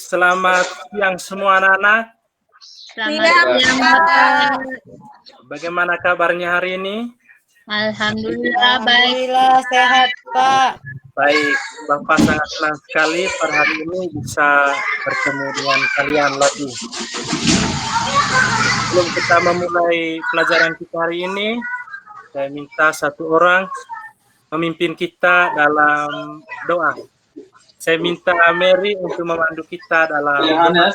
selamat siang semua anak-anak. Selamat siang, Bapak. Bagaimana kabarnya hari ini? Alhamdulillah baik. Alhamdulillah sehat, Pak. Baik, Bapak sangat senang sekali per hari ini bisa bertemu dengan kalian lagi. Sebelum kita memulai pelajaran kita hari ini, saya minta satu orang memimpin kita dalam doa. Saya minta Mary untuk memandu kita dalam doa.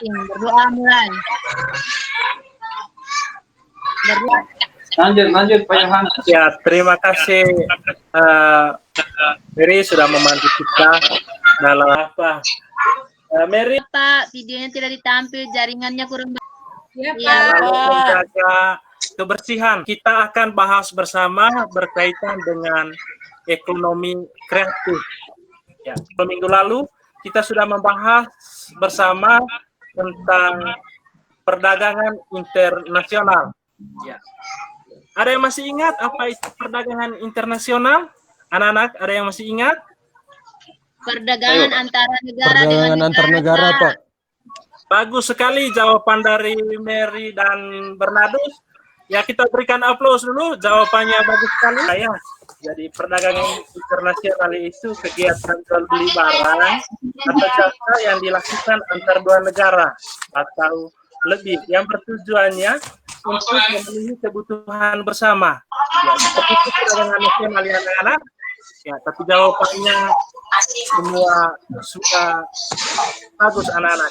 Berdoa mulai. Berdoa. Lanjut Pak Yohanes. Ya, terima kasih Mary sudah memandu kita dalam apa? Mary Pak, videonya tidak ditampil, jaringannya kurang baik. Ya, lalu Pak. menjaga kebersihan. Kita akan bahas bersama berkaitan dengan ekonomi kreatif. Ya, minggu lalu kita sudah membahas bersama tentang perdagangan internasional. Ya. Ada yang masih ingat apa itu perdagangan internasional? Anak-anak, ada yang masih ingat? Perdagangan antara negara Perdagangan dengan antar negara, Pak. Bagus sekali jawaban dari Mary dan Bernardus. Ya, kita berikan aplaus dulu, jawabannya bagus sekali. Ya, jadi perdagangan internasional itu kegiatan jual beli barang atau jasa yang dilakukan antar dua negara atau lebih yang bertujuannya untuk memenuhi kebutuhan bersama. Ya, seperti itu perdagangan nasional ya anak-anak. Ya, tapi jawabannya semua sudah bagus anak-anak.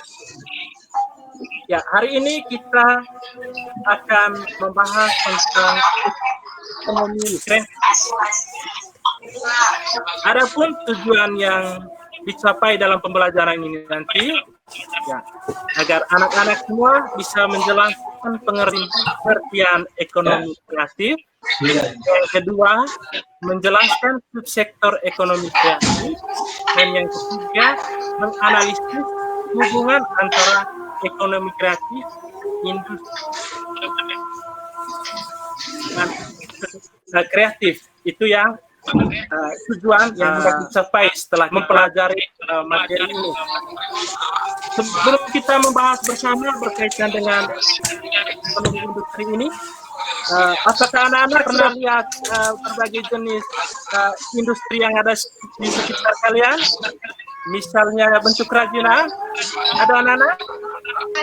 Ya, hari ini kita akan membahas tentang ekonomi kreatif. Adapun tujuan yang dicapai dalam pembelajaran ini nanti, ya, agar anak-anak semua bisa menjelaskan pengertian ekonomi kreatif. Yang kedua, menjelaskan subsektor ekonomi kreatif. Dan yang ketiga, menganalisis hubungan antara ekonomi kreatif, industri dan kreatif. Itu yang tujuan yang hendak dicapai setelah mempelajari materi ini. Sebelum kita membahas bersama berkaitan dengan ekonomi industri ini, apakah anak-anak pernah lihat berbagai jenis industri yang ada di sekitar kalian? Misalnya bentuk kerajinan, ada anak-anak?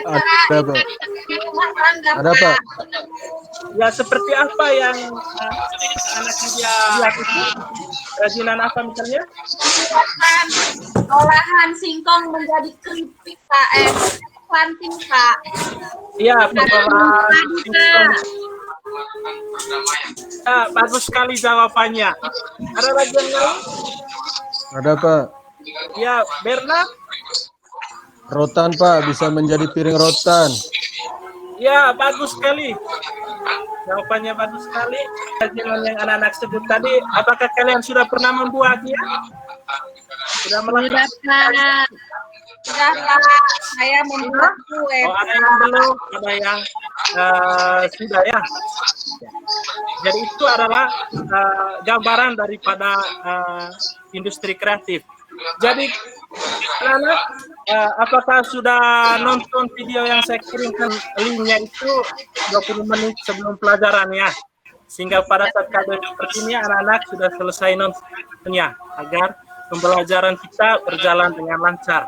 Ada, Pak. Ada, Pak. Ya, seperti apa yang anak dia lihat itu? Kerajinan apa misalnya? Olahan singkong menjadi keripik, Pak. Planting, Pak. Iya, pengolahan singkong. Ya, bagus sekali jawabannya. Ada lagi yang lain? Ada, Pak. Ya, Bernard? Rotan, Pak. Bisa menjadi piring rotan. Ya, bagus sekali. Jawabannya bagus sekali. Kerajinan yang anak-anak sebut tadi, apakah kalian sudah pernah membuatnya? Sudah melakukan? Sudah, Pak. Saya membuat kue. Oh, ada yang belum, ada yang sudah ya. Jadi itu adalah gambaran daripada industri kreatif. Jadi, anak-anak, apakah sudah nonton video yang saya kirimkan? Linknya itu 20 menit sebelum pelajaran ya. Sehingga pada saat kalian seperti ini, anak-anak sudah selesai nontonnya agar pembelajaran kita berjalan dengan lancar.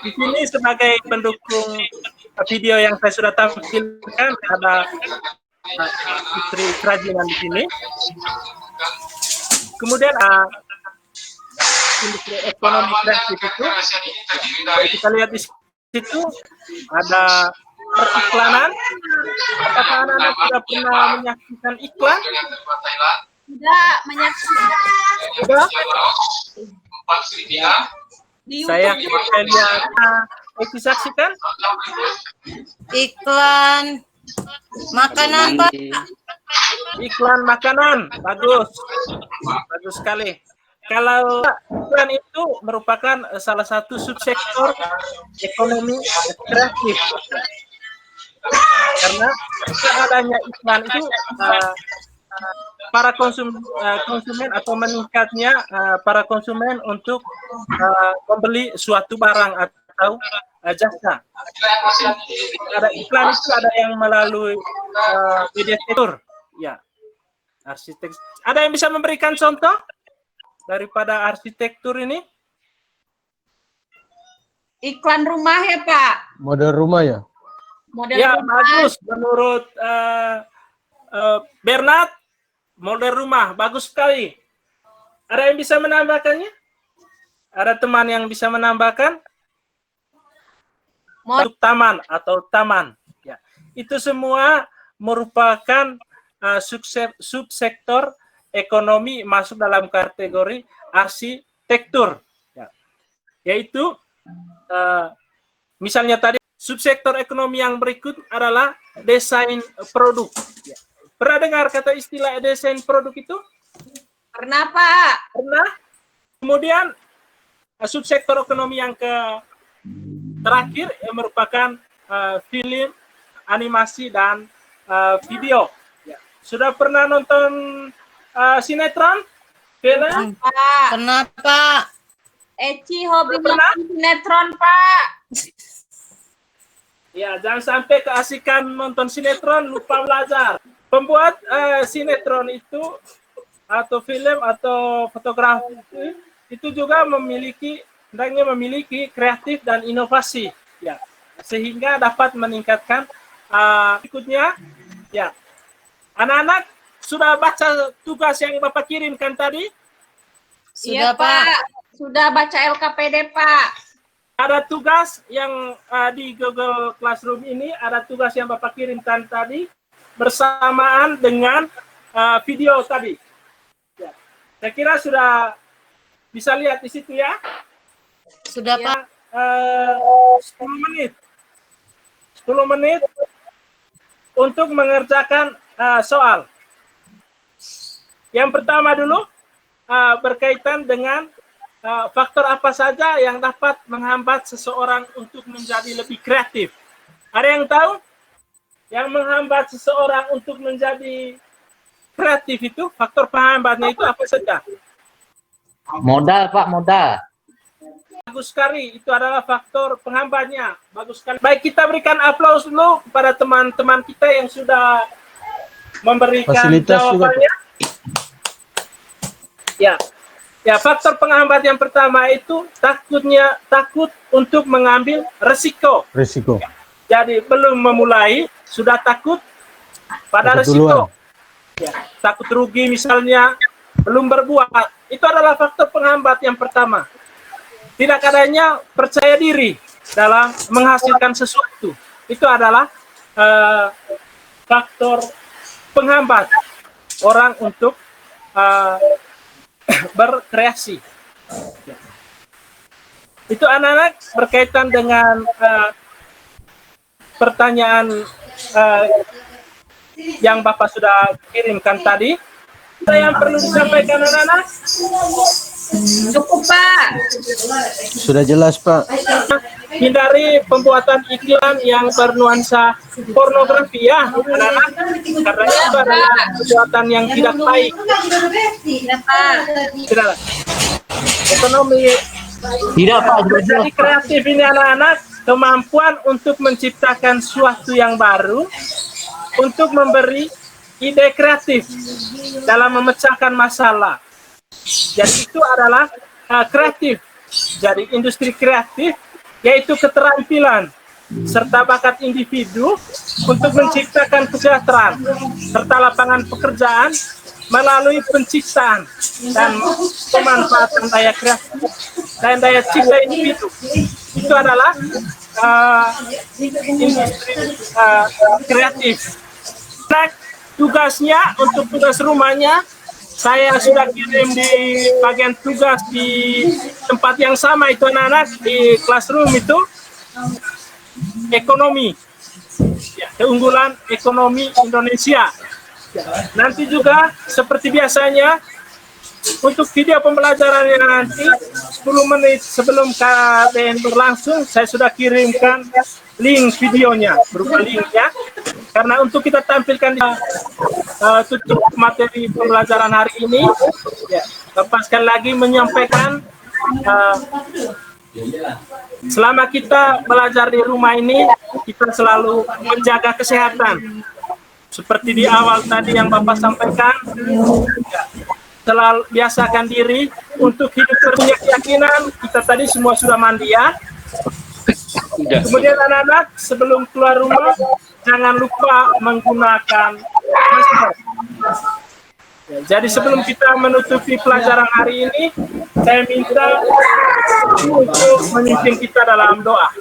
Di sini sebagai pendukung video yang saya sudah tampilkan ada industri kerajinan di sini. Kemudian industri ekonomi kreatif itu, kita lihat di situ ada periklanan. Apakah anak-anak sudah pernah menyaksikan iklan? Tidak menyaksikan. Sudah? Di Saya YouTube. lihat saksikan. Iklan makanan, Pak. Iklan makanan, bagus, bagus sekali. Kalau iklan itu merupakan salah satu subsektor ekonomi kreatif, karena adanya iklan itu para konsumen atau meningkatnya para konsumen untuk membeli suatu barang atau jasa. Ada iklan itu ada yang melalui mediator, ya. Arsitek. Ada yang bisa memberikan contoh daripada arsitektur ini? Iklan rumah ya, Pak. Model rumah ya? Model Ya, rumah. bagus. Menurut Bernard, model rumah bagus sekali. Ada yang bisa menambahkannya? Ada teman yang bisa menambahkan? Untuk taman atau taman. Ya, itu semua merupakan subsektor ekonomi masuk dalam kategori arsitektur. Ya. Yaitu misalnya tadi subsektor ekonomi yang berikut adalah desain produk. Ya. Pernah dengar kata istilah desain produk itu? Pernah, Pak. Pernah. Kemudian subsektor ekonomi yang terakhir yang merupakan film, animasi, dan video. Ya. Sudah pernah nonton sinetron? Film? Pak. Kenapa? Eci hobinya Pernah? sinetron, Pak. Ya, jangan sampai keasikan nonton sinetron lupa belajar. Pembuat sinetron itu atau film atau fotografi itu juga hendaknya memiliki kreatif dan inovasi, ya, sehingga dapat meningkatkan berikutnya. Ya, anak-anak sudah baca tugas yang Bapak kirimkan tadi? Iya, Pak. Sudah baca LKPD, Pak. Ada tugas yang di Google Classroom ini, ada tugas yang Bapak kirimkan tadi bersamaan dengan video tadi. Ya. Saya kira sudah bisa lihat di situ ya. Sudah, Ya, Pak. 10 menit. 10 menit untuk mengerjakan soal. Yang pertama dulu berkaitan dengan faktor apa saja yang dapat menghambat seseorang untuk menjadi lebih kreatif. Ada yang tahu? Yang menghambat seseorang untuk menjadi kreatif itu, faktor penghambatnya itu apa saja? Modal, Pak, modal. Bagus sekali, itu adalah faktor penghambatnya. Bagus sekali. Baik, kita berikan aplaus dulu kepada teman-teman kita yang sudah memberikan Fasilitas juga, jawabannya. Ya, faktor penghambat yang pertama itu takut untuk mengambil resiko. Risiko. Jadi belum memulai sudah takut pada Takut resiko. duluan. Ya, takut rugi misalnya, belum berbuat. Itu adalah faktor penghambat yang pertama. Tidak adanya percaya diri dalam menghasilkan sesuatu. Itu adalah faktor penghambat orang untuk berkreasi. Ya. Itu anak-anak berkaitan dengan pertanyaan yang Bapak sudah kirimkan tadi. Ada yang perlu disampaikan anak-anak? Cukup, Pak. Sudah jelas, Pak. Hindari pembuatan iklan yang bernuansa pornografi ya, anak-anak, karena itu adalah perbuatan yang tidak baik. Iya, Pak. Tidak. Ekonomi Tidak, Pak. menjadi kreatif ini anak-anak, kemampuan untuk menciptakan sesuatu yang baru, untuk memberi ide kreatif dalam memecahkan masalah. Jadi itu adalah kreatif. Jadi industri kreatif yaitu keterampilan serta bakat individu untuk menciptakan kesejahteraan serta lapangan pekerjaan melalui penciptaan dan pemanfaatan daya kreatif dan daya cipta individu. Itu adalah industri kreatif. Tugasnya untuk tugas rumahnya saya sudah kirim di bagian tugas di tempat yang sama itu anak-anak di classroom itu ekonomi, ya, keunggulan ekonomi Indonesia. Nanti juga seperti biasanya untuk video pembelajarannya nanti 10 menit sebelum KBN berlangsung saya sudah kirimkan link videonya berupa link ya. Karena untuk kita tampilkan tutup materi pembelajaran hari ini, ya, Bapak sekali lagi menyampaikan selama kita belajar di rumah ini, kita selalu menjaga kesehatan. Seperti di awal tadi yang Bapak sampaikan, ya, selalu biasakan diri untuk hidup punya keyakinan. Kita tadi semua sudah mandi ya. Kemudian anak-anak sebelum keluar rumah jangan lupa menggunakan masker. Ya, jadi sebelum kita menutupi pelajaran hari ini, saya minta untuk memimpin kita dalam doa.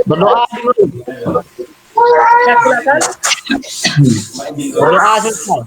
Berdoa dulu. Ya, silakan. Berdoa selesai.